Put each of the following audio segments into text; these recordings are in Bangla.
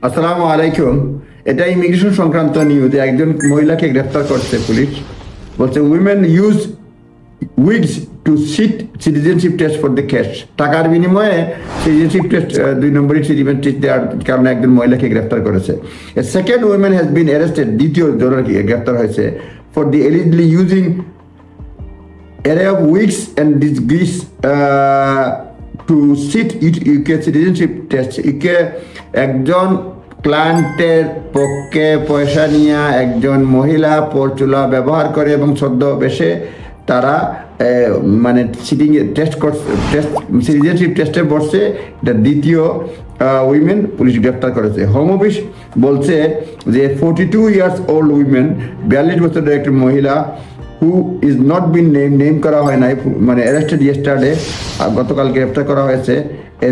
আসসালামু আলাইকুম। এটা ইমিগ্রেশন সংক্রান্ত নিউজ। একজন মহিলাকে গ্রেফতার করছে পুলিশ। বলছে women use wigs to sit citizenship test for the cash. টাকার বিনিময়ে সিটিজেনশিপ টেস্ট 2 নম্বরের সিটিজেন টেস্ট দেওয়ার কারণে একজন মহিলাকে গ্রেফতার করেছে। A second women has been arrested, দ্বিতীয় জনকে গ্রেফতার হয়েছে for the illegally using array of weeks and disgrace to sit UK citizenship test. UK একজন ক্লায়েন্টের পক্ষে পয়সা নিয়ে একজন মহিলা পরচুলা ব্যবহার করে এবং ছদ্মবেশে তারা মানে সিটিং টেস্ট সিটিজেনশিপ টেস্টে বসছে। এটা দ্বিতীয় উইমেন পুলিশ গ্রেফতার করেছে। হোম অফিস বলছে যে 42 ইয়ার্স ওল্ড উইমেন, 42 বছরের একটি মহিলা who is not been name করা হয় নাই, মানে অ্যারেস্টেড ইয়েস্টারডে, গতকাল গ্রেফতার করা হয়েছে।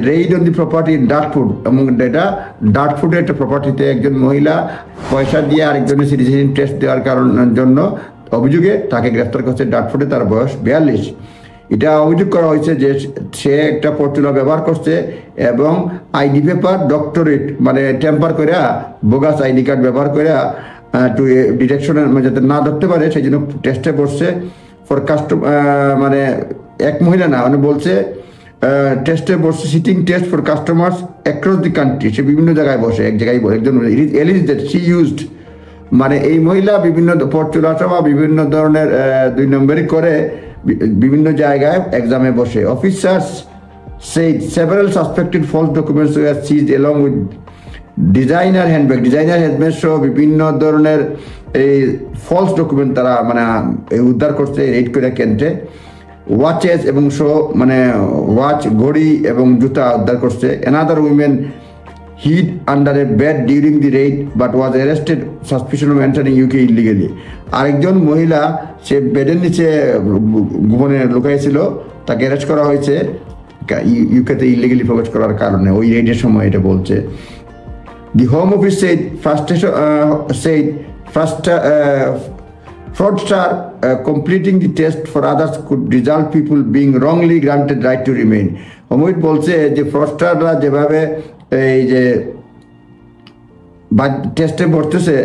রেইড অন দি প্রপার্টি ডার্টফুড, এবং এটা ডার্টফুডের একটা প্রপার্টিতে একজন মহিলা পয়সা দিয়ে আরেকজনের সিটিজেনশিপ টেস্ট দেওয়ার জন্য অভিযোগে তাকে গ্রেফতার করছে। ডার্টফুডে তার বয়স 42। এটা অভিযোগ করা হয়েছে যে সে একটা পরচুলা ব্যবহার করছে এবং আইডি পেপার ডক্টরেট মানে টেম্পার করে বোগাস আইডি কার্ড ব্যবহার করে টু ডিটেকশনের যাতে না ধরতে পারে সেই জন্য টেস্টে বসছে ফর মানে এক মহিলা না, মানে বলছে টেস্টে বসছে sitting test for customers across the country. সে বিভিন্ন জায়গায় বসে, এক জায়গায় বসে একজন এলিজ দ্যাট শি ইউজড, মানে এই মহিলা বিভিন্ন পরচুলা বা বিভিন্ন ধরনের 2 নম্বরই করে বিভিন্ন জায়গায় এক্সামে বসে। Officers said several suspected false documents were seized along with designer handbag সহ বিভিন্ন ধরনের এই ফলস ডকুমেন্ট তারা মানে উদ্ধার করছে রেড করে কেন্দ্রে। ওয়াচেস এবং মানে ওয়াচ, ঘড়ি এবং জুতা উদ্ধার করছে। Another women hid under a bed during the raid but was arrested suspicion of entering UK illegally. আরেকজন মহিলা সে বেডের নিচে গোপনে লুকাইছিল, তাকে অ্যারেস্ট করা হয়েছে ইউকেতে ইলিগালি প্রবেশ করার কারণে ওই রেডের সময়, এটা বলছে। The Home Office said fraudster completing the test for others could result people being wrongly granted right to remain. Home Office বলছে যে ফ্রডস্টাররা যেভাবে এই যে টেস্টে বসতেছে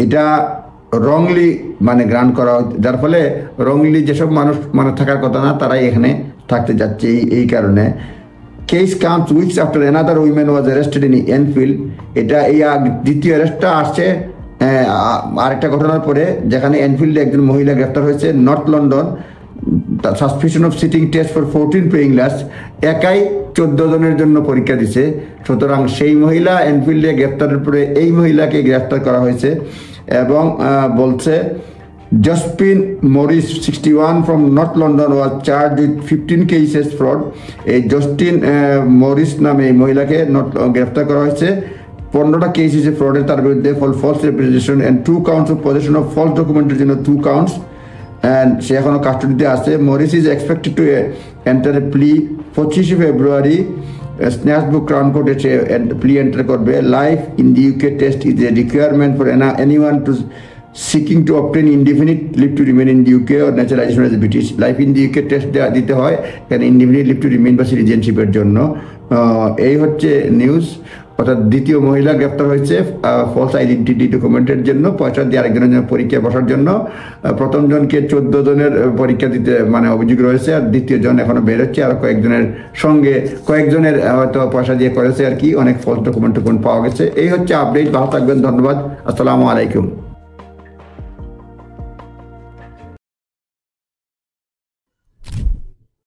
এটা রংলি মানে গ্রান্ট করা, যার ফলে রংলি যেসব মানুষ মানে থাকার কথা না তারাই এখানে থাকতে যাচ্ছে। এই কারণে case comes weeks after another woman was arrested in Enfield. এটা এই দ্বিতীয় অ্যারেস্টটা আসছে আরেকটা ঘটনার পরে, যেখানে এনফিল্ডে একজন মহিলা গ্রেফতার হয়েছে north London, suspicion of sitting test for 14 paying glass. একাই 14 জনের জন্য পরীক্ষা দিছে। সুতরাং সেই মহিলা এনফিল্ডে গ্রেফতারের পরে এই মহিলাকে গ্রেফতার করা হয়েছে এবং বলছে Josephine Morris, 61, from North London was charged with 15 cases fraud. এই জস্টিন মরিস নামে এই মহিলাকে গ্রেফতার করা হয়েছে। 15টা কেস হয়েছে ফ্রডের তার বিরুদ্ধে, false representation and 2 counts of possession of false ডকুমেন্টের জন্য 2 counts, and সে এখনো কাস্টডিতে আছে। Morris is expected to enter a plea 25 February. Snaresbrook Crown কোর্টে সে প্লি এন্টার করবে। Life in the UK test is a requirement for anyone to seeking to obtain indefinite leave to remain in the UK or naturalization as a British. Life in the UK test দিতে হয় কারণ indefinite leave to remain বা সিটিজেনশিপের জন্য। এই হচ্ছে নিউজ। অর্থাৎ দ্বিতীয় মহিলা গ্রেফতার হয়েছে ফলস আইডেন্টিটি ডকুমেন্টের জন্য, পয়সা দিয়ে আরেকজনের জন্য পরীক্ষা বসার জন্য। প্রথম জনকে 14 জনের পরীক্ষা দিতে মানে অভিযোগ রয়েছে, আর দ্বিতীয় জন এখনো বেরোচ্ছে। আর কয়েকজনের হয়তো পয়সা দিয়ে করেছে আর কি, অনেক ফলস ডকুমেন্ট পাওয়া গেছে। এই হচ্ছে আপডেট। ভালো থাকবেন, ধন্যবাদ, আসসালামু আলাইকুম।